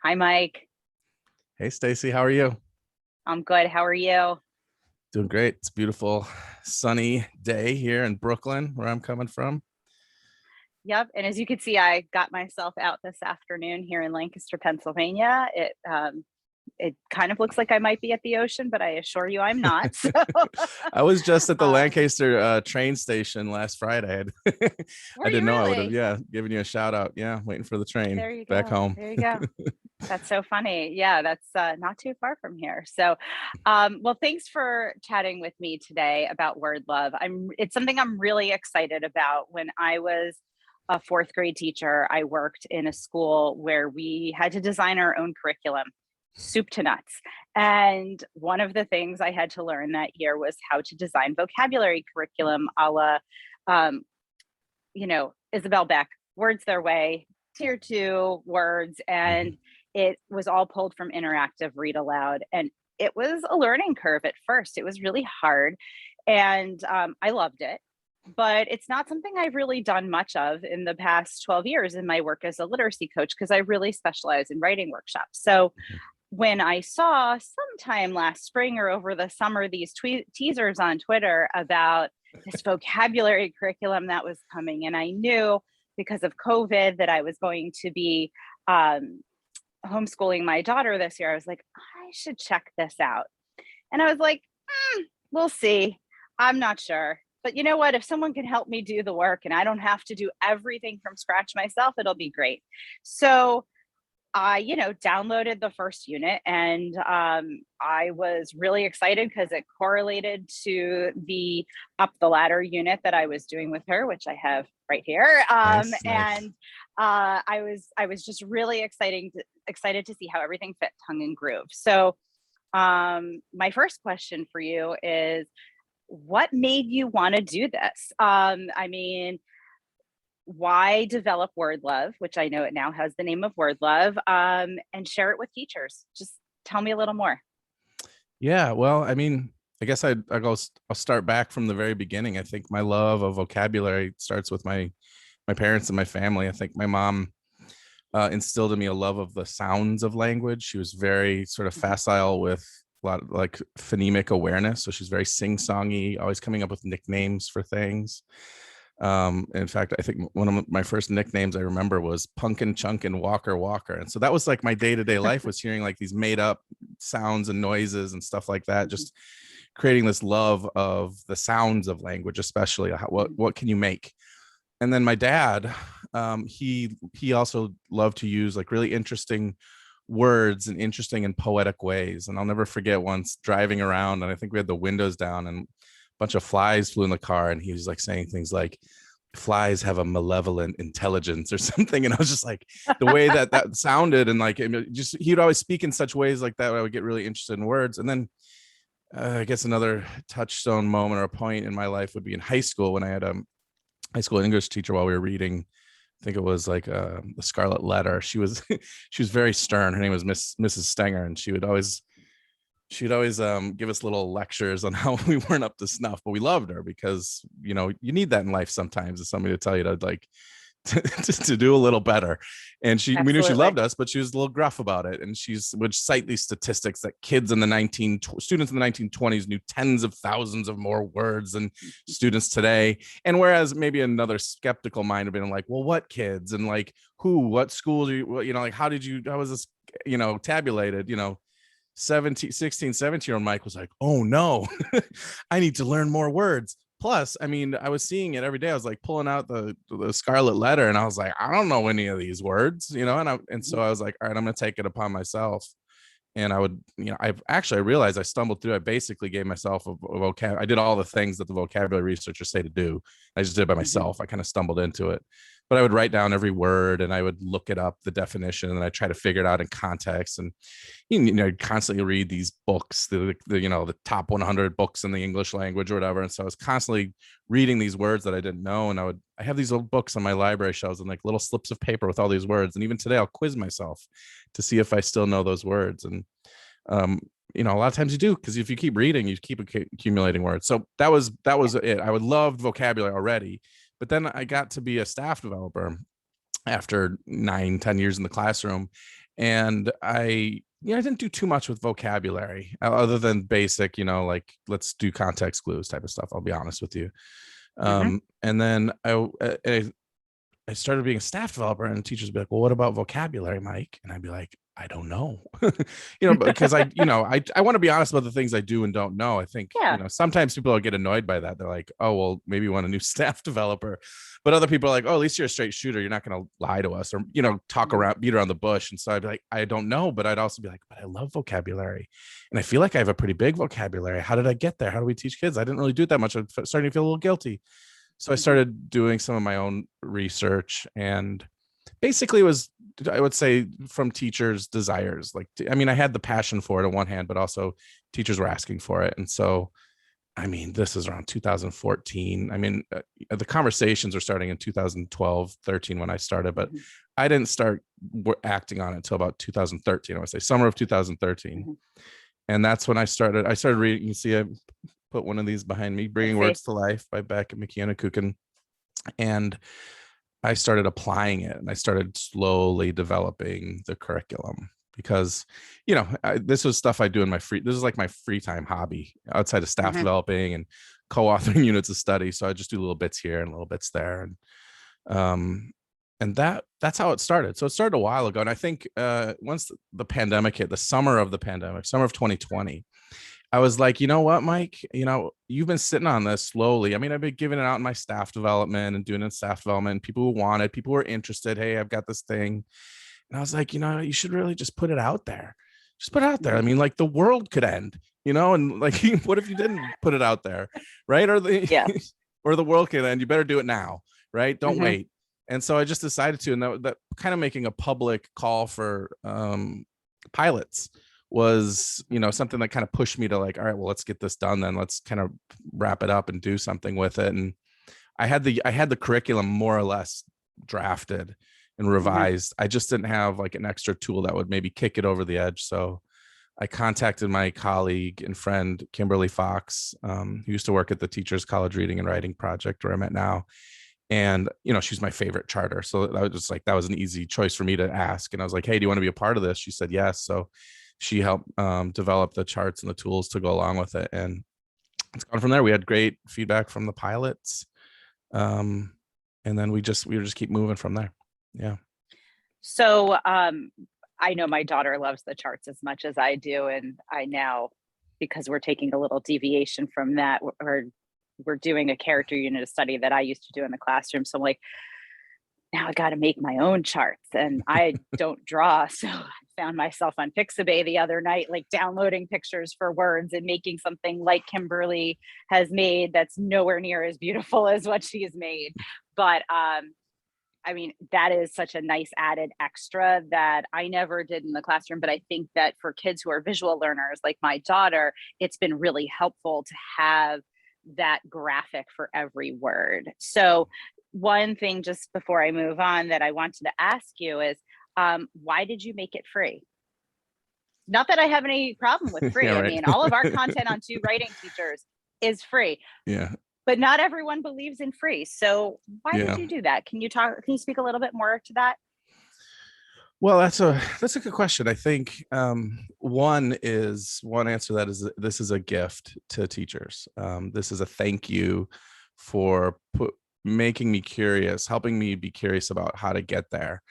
Hi, Mike. Hey Stacy, how are you? I'm good. How are you? Doing great. It's a beautiful sunny day here in Brooklyn, where I'm coming from. Yep. And as you can see, I got myself out this afternoon here in Lancaster, Pennsylvania. It kind of looks like I might be at the ocean, but I assure you I'm not. So, I was just at the um, Lancaster train station last Friday. I were you didn't know I would have, really? yeah, giving you a shout out. Yeah, waiting for the train There you back go. home. There you go. That's so funny. Yeah, that's not too far from here. So, well, thanks for chatting with me today about word love. It's something I'm really excited about. When I was a fourth grade teacher, I worked in a school where we had to design our own curriculum, soup to nuts. And one of the things I had to learn that year was how to design vocabulary curriculum a la, um, Isabel Beck, words their way, tier two words. Mhm. And it was all pulled from interactive read aloud. And it was a learning curve at first. It was really hard. And I loved it. But it's not something I've really done much of in the past 12 years in my work as a literacy coach, because I really specialize in writing workshops. So when I saw sometime last spring or over the summer these teasers on Twitter about this vocabulary curriculum that was coming, and I knew because of COVID that I was going to be um, homeschooling my daughter this year, I was like, I should check this out. And I was like, we'll see. I'm not sure. But you know what? If someone can help me do the work and I don't have to do everything from scratch myself, it'll be great. So I, downloaded the first unit, and I was really excited because it correlated to the up the ladder unit that I was doing with her, which I have right here. Nice, nice. And I was just really excited to see how everything fit tongue and groove. So my first question for you is, what made you want to do this? I mean, why develop word love, which I know it now has the name of word love, and share it with teachers? Just tell me a little more. Yeah, well, I mean, I guess I'll start back from the very beginning. I think my love of vocabulary starts with my parents and my family. I think my mom instilled in me a love of the sounds of language. She was very sort of Mhm. facile with a lot of like phonemic awareness. So she's very sing-songy, always coming up with nicknames for things. In fact, I think one of my first nicknames I remember was Punkin Chunkin Walker Walker. And so that was like my day-to-day life, was hearing like these made up sounds and noises and stuff like that, Mhm. just creating this love of the sounds of language, especially Mhm. what can you make. And then my dad, he also loved to use like really interesting words and interesting and poetic ways. And I'll never forget once driving around, and I think we had the windows down, and a bunch of flies flew in the car, and he was like saying things like, flies have a malevolent intelligence or something. And I was just like, the way that that sounded, and like just he'd always speak in such ways like that, I would get really interested in words. And then I guess another touchstone moment or a point in my life would be in high school, when I had a high school English teacher while we were reading. I think it was like the Scarlet Letter. She was she was very stern. Her name was Mrs. Stenger, and she'd always give us little lectures on how we weren't up to snuff. But we loved her because you need that in life sometimes, is somebody to tell you to like to do a little better. And we knew she Absolutely. loved us, but she was a little gruff about it. And she's would cite these statistics that kids in the students in the 1920s knew tens of thousands of more words than students today. And whereas maybe another skeptical mind would have been like, well, what kids, and like what school do like how was this tabulated, 17, 16, 17-year-old Mike was like, oh no, I need to learn more words. Plus, I mean, I was seeing it every day. I was like pulling out the Scarlet Letter, and I was like, I don't know any of these words, and so Mhm. I was like, all right, I'm gonna take it upon myself. And I would, I realized I stumbled through. I basically gave myself a vocab. I did all the things that the vocabulary researchers say to do. I just did it by Mhm. myself. I kind of stumbled into it, but I would write down every word, and I would look it up, the definition, and I try to figure it out in context. And constantly read these books, the top 100 books in the English language or whatever. And so I was constantly reading these words that I didn't know. And I have these old books on my library shelves, and like little slips of paper with all these words. And even today I'll quiz myself to see if I still know those words. And um, a lot of times you do, because if you keep reading, you keep accumulating words. So that Yeah. was it. I would love vocabulary already, but then I got to be a staff developer, after 9, 10 years in the classroom. And I didn't do too much with vocabulary other than basic, like let's do context clues type of stuff. I'll be honest with you. Hmm. And then I started being a staff developer, and teachers would be like, well, what about vocabulary, Mike? And I'd be like, I don't know. Because I want to be honest about the things I do and don't know. I think, Yeah. sometimes people get annoyed by that. They're like, oh, well, maybe you want a new staff developer. But other people are like, oh, at least you're a straight shooter. You're not going to lie to us or, Mhm. beat around the bush. And so I'd be like, I don't know. But I'd also be like, but I love vocabulary. And I feel like I have a pretty big vocabulary. How did I get there? How do we teach kids? I didn't really do it that much. I'm starting to feel a little guilty. So I Mhm. started doing some of my own research, and basically it was, I would say, from teachers' desires. Like, I mean, I had the passion for it on one hand, but also teachers were asking for it. And so, I mean, this is around 2014. I mean, the conversations were starting in 2012, 13 when I started, but Mhm. I didn't start acting on it until about 2013. I would say summer of 2013. Mhm. And that's when I started reading. You see, I put one of these behind me, I Bringing see. Words to Life by Beck and McKenna Kukin. And I started applying it, and I started slowly developing the curriculum because, this was stuff I do in this is like my free time hobby outside of staff Mhm. developing and co-authoring units of study. So I just do little bits here and little bits there. Um, and that's how it started. So it started a while ago. And I think once the pandemic hit, the summer of the pandemic, summer of 2020, I was like, you know what, Mike, you've been sitting on this slowly. I mean, I've been giving it out in my staff development and doing it in staff development. People who wanted, people who were interested. Hey, I've got this thing. And I was like, you should really just put it out there. Just put it out there. I Mhm. mean, like the world could end, and like, what if you didn't put it out there? Right. Or Yeah. or the world could end. You better do it now. Right. Don't Mhm. wait. And so I just decided to, and that kind of making a public call for pilots was, something that kind of pushed me to like, all right, well, let's get this done. Then let's kind of wrap it up and do something with it. And I had the curriculum more or less drafted and Mhm. revised. I just didn't have like an extra tool that would maybe kick it over the edge. So I contacted my colleague and friend Kimberly Fox, who used to work at the Teachers College Reading and Writing Project where I'm at now. And she's my favorite charter, so that was an easy choice for me to ask. And I was like, hey, do you want to be a part of this? She said yes. So she helped develop the charts and the tools to go along with it, and it's gone from there. We had great feedback from the pilots, um, and then we just keep moving from there. Yeah. So, I know my daughter loves the charts as much as I do, and I now, because we're taking a little deviation from that, we're doing a character unit of study that I used to do in the classroom. So I'm like, now I got to make my own charts, and I don't draw, so I found myself on Pixabay the other night, like downloading pictures for words and making something like Kimberly has made that's nowhere near as beautiful as what she's made. But I mean, that is such a nice added extra that I never did in the classroom. But I think that for kids who are visual learners, like my daughter, it's been really helpful to have that graphic for every word. So, one thing just before I move on that I wanted to ask you is, why did you make it free? Not that I have any problem with Yeah. free. I Right. mean, all of our content on Two Writing Teachers is free, Yeah. but not everyone believes in free. So why did Yeah. you do that? Can you speak a little bit more to that? Well, that's a good question. I think one answer to that is this is a gift to teachers. This is a thank you for making me curious, helping me be curious about how to get there.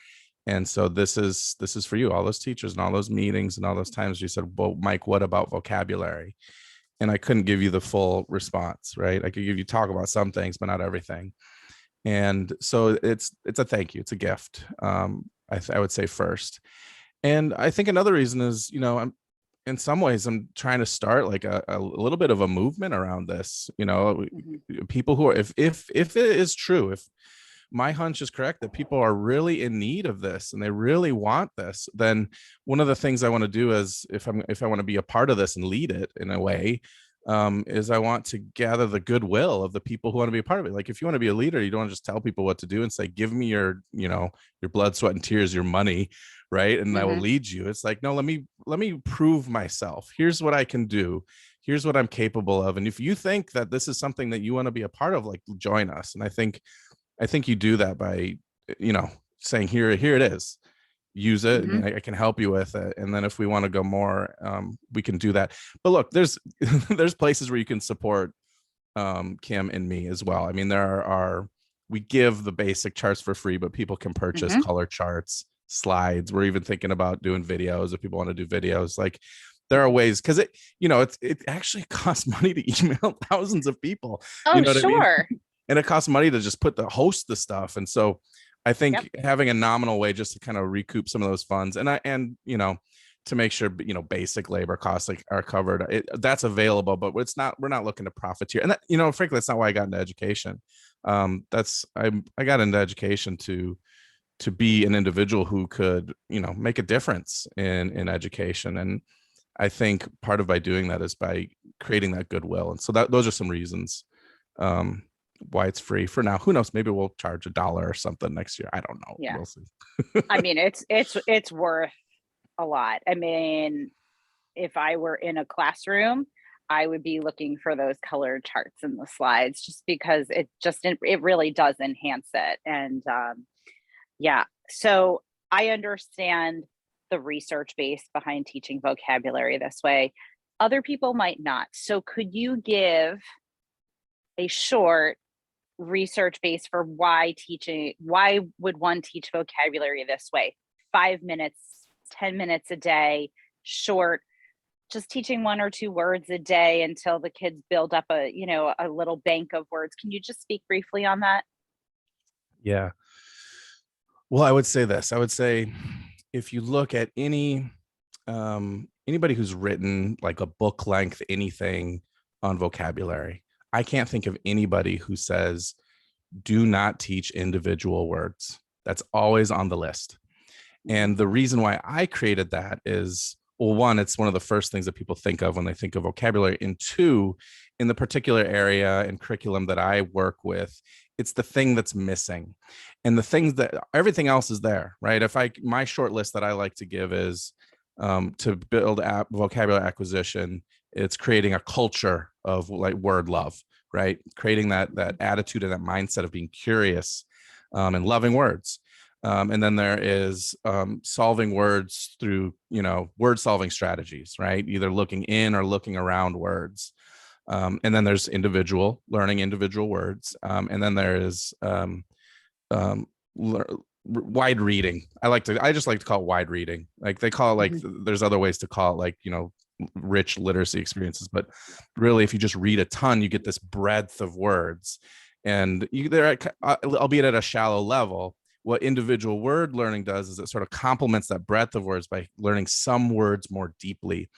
And so this is for you, all those teachers and all those meetings and all those times you said, well, Mike, what about vocabulary? And I couldn't give you the full response, right? I could give you talk about some things, but not everything. And so it's a thank you, it's a gift. I would say first. And I think another reason is, I'm in some ways I'm trying to start like a little bit of a movement around this. Mhm. People who are, if it is true, if my hunch is correct that people are really in need of this and they really want this, then one of the things I want to do is, if I want to be a part of this and lead it in a way, is I want to gather the goodwill of the people who want to be a part of it. Like, if you want to be a leader, you don't want to just tell people what to do and say, give me your blood, sweat, and tears, your money, right? And I will Mhm. lead you. It's like, no, let me prove myself. Here's what I can do. Here's what I'm capable of. And if you think that this is something that you want to be a part of, like, join us. And I think you do that by, you know, saying, here it is, use it, Hmm. and I can help you with it. And then if we want to go more, we can do that. But look, there's there's places where you can support Kim and me as well. I mean, there are we give the basic charts for free, but people can purchase Hmm. color charts, slides. We're even thinking about doing videos if people want to do videos. Like there are ways, because it actually costs money to email thousands of people. You Oh, know what I mean? sure. And it costs money to just host the stuff. And so I Yep. think having a nominal way just to kind of recoup some of those funds, and to make sure basic labor costs are covered, that's available. But we're not looking to profiteer. And that, frankly, that's not why I got into education. I got into education to be an individual who could make a difference in education. And I think part of by doing that is by creating that goodwill. And so those are some reasons why it's free for now. Who knows? Maybe we'll charge $1 or something next year. I don't know. Yeah. We'll see. I mean, it's worth a lot. I mean, if I were in a classroom, I would be looking for those colored charts in the slides just because it really does enhance it. And yeah, so I understand the research base behind teaching vocabulary this way. Other people might not. So could you give a short research base for why would one teach vocabulary this way? 5 minutes, 10 minutes a day, short, just teaching one or two words a day until the kids build up a little bank of words. Can you just speak briefly on that? Yeah. Well, I would say this. I would say if you look at anybody who's written like a book length anything on vocabulary, I can't think of anybody who says do not teach individual words. That's always on the list. Mhm. And the reason why I created that is, well, one, it's one of the first things that people think of when they think of vocabulary. And two, in the particular area and curriculum that I work with, it's the thing that's missing. And the things that everything else is there, right? My short list that I like to give is to build vocabulary acquisition, it's creating a culture of like word love, right? Creating that attitude and that mindset of being curious and loving words. And then there is solving words through, word solving strategies, right? Either looking in or looking around words. And then there's learning individual words. And then there is um, wide reading. I just like to call it wide reading. Like they call it like, Mhm. there's other ways to call it, like, rich literacy experiences. But really, if you just read a ton, you get this breadth of words. And albeit at a shallow level, what individual word learning does is it sort of complements that breadth of words by learning some words more deeply.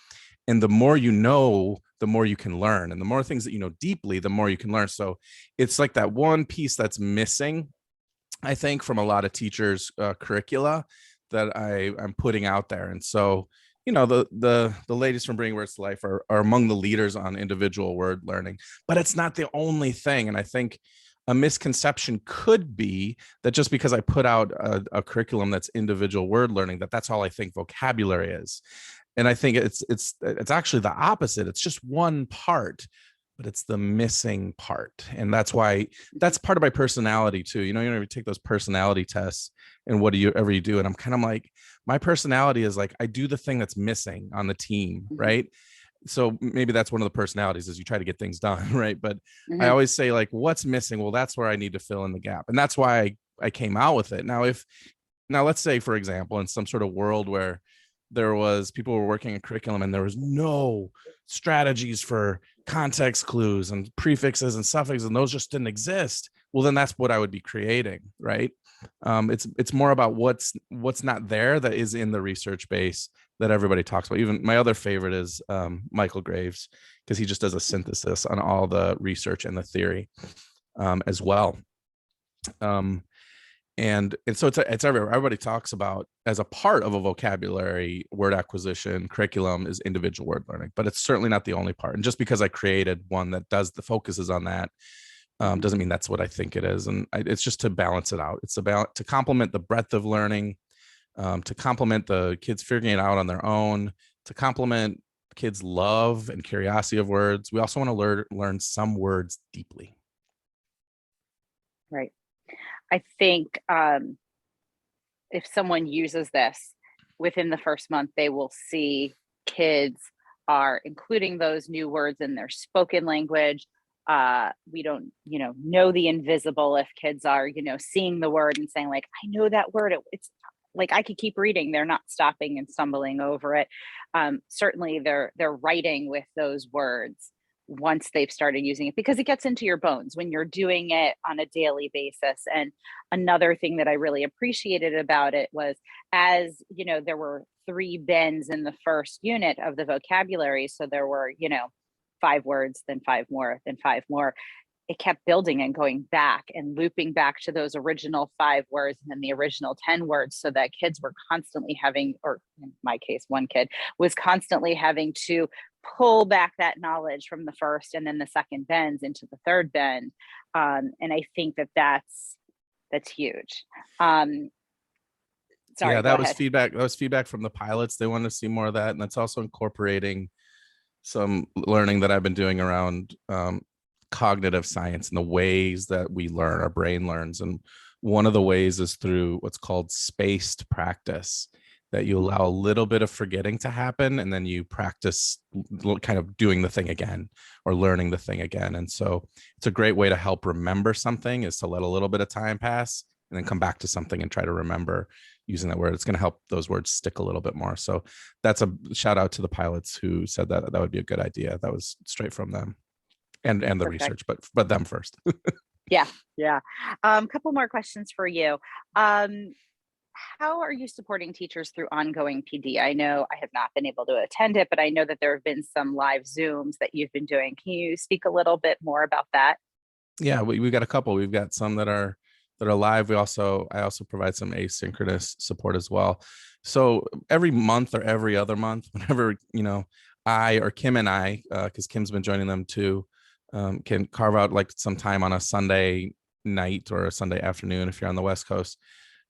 And the more you know, the more you can learn. And the more things that you know deeply, the more you can learn. So it's like that one piece that's missing, I think, from a lot of teachers' curricula that I'm putting out there. And so, the ladies from Bringing Words to Life are among the leaders on individual word learning, but it's not the only thing. And I think a misconception could be that just because I put out a curriculum that's individual word learning, that's all I think vocabulary is. And I think it's actually the opposite. It's just one part, but it's the missing part. And that's why that's part of my personality too. You take those personality tests and what do you ever you do. And I'm kind of like, my personality is like, I do the thing that's missing on the team. Mhm. Right. So maybe that's one of the personalities is you try to get things done. Right. But I Mhm. always say like, what's missing? Well, that's where I need to fill in the gap. And that's why I came out with it. Now let's say, for example, in some sort of world where people were working a curriculum and there was no strategies for context clues and prefixes and suffixes, and those just didn't exist. Well, then that's what I would be creating, right? It's more about what's not there that is in the research base that everybody talks about. Even my other favorite is Michael Graves, because he just does a synthesis on all the research and the theory as well. And so it's everywhere. Everybody talks about, as a part of a vocabulary word acquisition curriculum, is individual word learning, but it's certainly not the only part. And just because I created one that does the focuses on that Mhm. doesn't mean that's what I think it is. And it's just to balance it out. It's about to complement the breadth of learning, to complement the kids figuring it out on their own, to complement kids' love and curiosity of words. We also want to learn some words deeply. Right. I think if someone uses this within the first month, they will see kids are including those new words in their spoken language. We don't, know the invisible if kids are, seeing the word and saying like, I know that word. It's like I could keep reading. They're not stopping and stumbling over it. Certainly, they're writing with those words once they've started using it because it gets into your bones when you're doing it on a daily basis. And another thing that I really appreciated about it was, as there were 3 bends in the first unit of the vocabulary. So there were, 5 words, then 5 more, then 5 more. It kept building and going back and looping back to those original 5 words and then the original 10 words, so that kids were constantly having, or in my case, one kid was constantly having to pull back that knowledge from the first and then the second bends into the third bend. And I think that that's huge. Sorry, Yeah, go that was ahead. feedback. That was feedback from the pilots. They wanted to see more of that, and that's also incorporating some learning that I've been doing around cognitive science and the ways that we learn, our brain learns. And one of the ways is through what's called spaced practice, that you allow a little bit of forgetting to happen and then you practice kind of doing the thing again or learning the thing again. And so it's a great way to help remember something, is to let a little bit of time pass and then come back to something and try to remember using that word. It's going to help those words stick a little bit more. So that's a shout out to the pilots who said that that would be a good idea. That was straight from them and the Perfect. research, but them first. Yeah, yeah. Couple more questions for you. How are you supporting teachers through ongoing PD? I know I have not been able to attend it, but I know that there have been some live Zooms that you've been doing. Can you speak a little bit more about that? Yeah, we got a couple. We've got some that are live. I also provide some asynchronous support as well. So every month or every other month, whenever I or Kim and I, because Kim's been joining them too, can carve out like some time on a Sunday night or a Sunday afternoon if you're on the West Coast.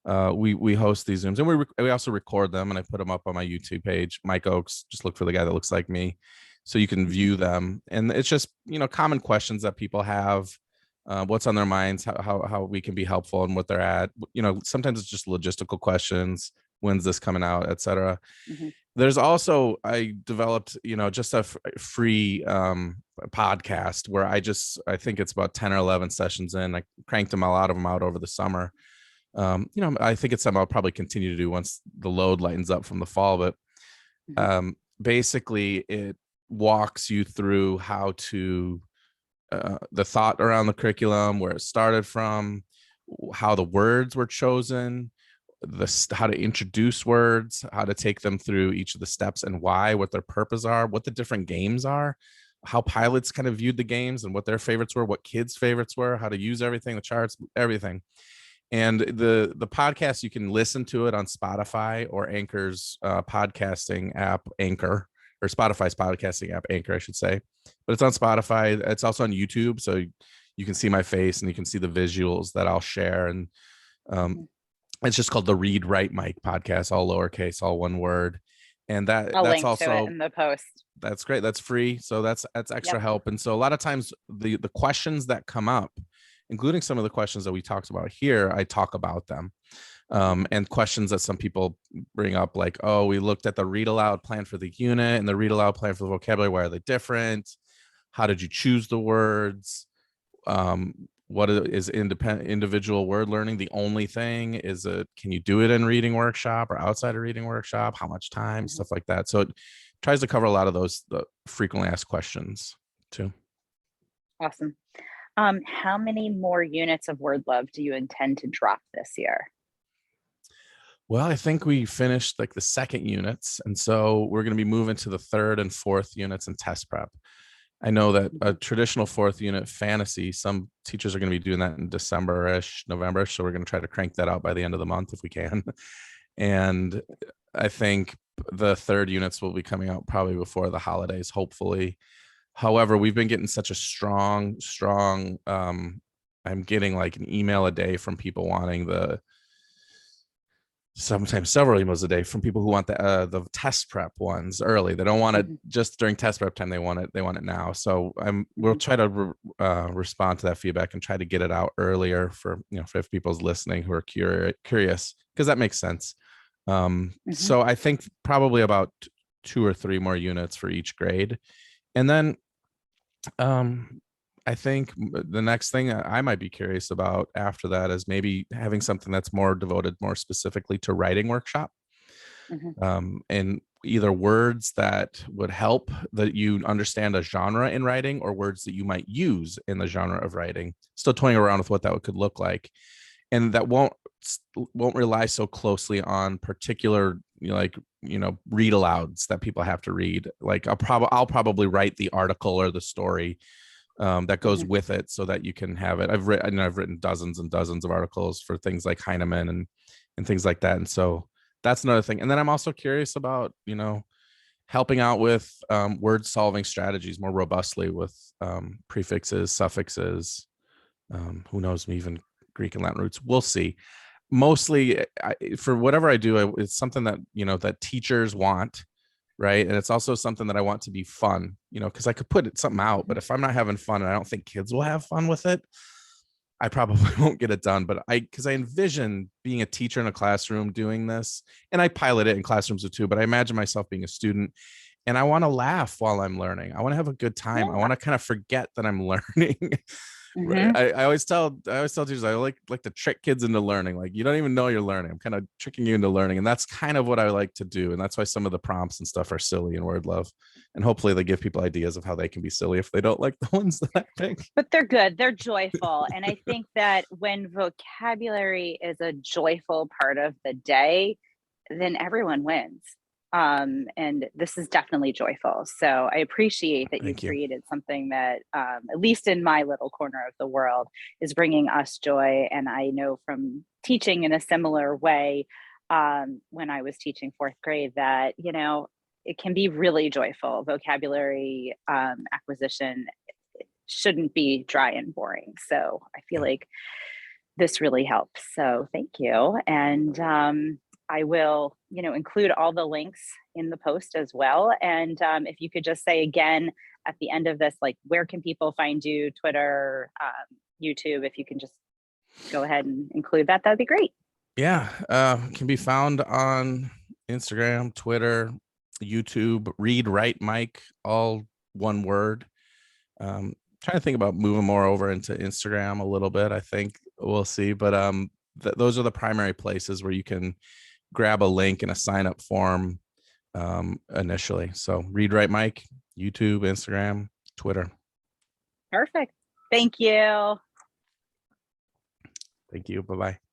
We host these Zooms, and we also record them, and I put them up on my YouTube page, Mike Ochs. Just look for the guy that looks like me, so you can view them. And it's just common questions that people have, what's on their minds, how we can be helpful, and what they're at. Sometimes it's just logistical questions. When's this coming out, etc. Mm-hmm. There's also, I developed just a free podcast where I think it's about 10 or 11 sessions in. I cranked them a lot of them out over the summer. I think it's something I'll probably continue to do once the load lightens up from the fall. But basically, it walks you through how to the thought around the curriculum, where it started from, how the words were chosen, how to introduce words, how to take them through each of the steps and why, what their purpose are, what the different games are, how pilots kind of viewed the games and what their favorites were, what kids' favorites were, how to use everything, the charts, everything. And the podcast, you can listen to it on Spotify or Anchor's podcasting app, Anchor, or Spotify's podcasting app, Anchor, I should say. But it's on Spotify. It's also on YouTube, so you can see my face and you can see the visuals that I'll share. And it's just called the Read Write Mike podcast, all lowercase, all one word. And I'll that's link to it also, in the post. that's great. That's free. So that's extra help. And so a lot of times the questions that come up, including some of the questions that we talked about here, I talk about them. And questions that some people bring up, like, oh, we looked at the read aloud plan for the unit and the read aloud plan for the vocabulary. Why are they different? How did you choose the words? What is individual word learning the only thing? Is it, can you do it in reading workshop or outside of reading workshop? How much time? Stuff like that. So it tries to cover a lot of those, the frequently asked questions too. Awesome. How many more units of Word Love do you intend to drop this year? Well, I think we finished like the second units. And so we're going to be moving to the third and fourth units in test prep. I know that a traditional fourth unit fantasy, some teachers are going to be doing that in December-ish, November. So we're going to try to crank that out by the end of the month if we can. And I think the third units will be coming out probably before the holidays, hopefully. However, we've been getting such a strong, I'm getting like an email a day from people wanting the sometimes several emails a day from people who want the test prep ones early. They don't want it Mhm, just during test prep time. They want it now. So we'll mhm, try to respond to that feedback and try to get it out earlier for, for if people's listening who are curious, because that makes sense. mhm, So I think probably about 2 or 3 more units for each grade. And then I think the next thing I might be curious about after that is maybe having something that's more devoted more specifically to writing workshop, mhm, and either words that would help that you understand a genre in writing, or words that you might use in the genre of writing, still toying around with what that could look like, and that won't rely so closely on particular, read alouds that people have to read. Like I'll probably write the article or the story that goes mhm. with it, so that you can have it. I've written dozens and dozens of articles for things like Heinemann and things like that, and so that's another thing. And then I'm also curious about helping out with word solving strategies more robustly with prefixes, suffixes, who knows, even Greek and Latin roots. We'll see. Mostly, for whatever I do, it's something that that teachers want, right? And it's also something that I want to be fun, because I could put something out, but if I'm not having fun, and I don't think kids will have fun with it, I probably won't get it done. But because I envision being a teacher in a classroom doing this, and I pilot it in classrooms too, but I imagine myself being a student, and I want to laugh while I'm learning. I want to have a good time. I Yeah. want to kind of forget that I'm learning. Mhm, I always tell teachers I like to trick kids into learning. Like, you don't even know you're learning. I'm kind of tricking you into learning, and that's kind of what I like to do. And that's why some of the prompts and stuff are silly and word love, and hopefully they give people ideas of how they can be silly if they don't like the ones that I pick. but they're good, they're joyful, and I think that when vocabulary is a joyful part of the day, then everyone wins. And this is definitely joyful. So I appreciate that you Thank you. created something that, at least in my little corner of the world, is bringing us joy. And I know from teaching in a similar way, when I was teaching fourth grade, that, it can be really joyful. Vocabulary acquisition shouldn't be dry and boring. So I feel Yeah. like this really helps. So thank you. And I will, include all the links in the post as well. And if you could just say again at the end of this, like, where can people find you? Twitter, YouTube, if you can just go ahead and include that, that'd be great. Yeah. Can be found on Instagram, Twitter, YouTube. Read, write, Mike, all one word. Trying to think about moving more over into Instagram a little bit. I think we'll see, but those are the primary places where you can grab a link and a sign up form initially. So read, write, Mike, YouTube, Instagram, Twitter. Perfect. Thank you. Thank you. Bye bye.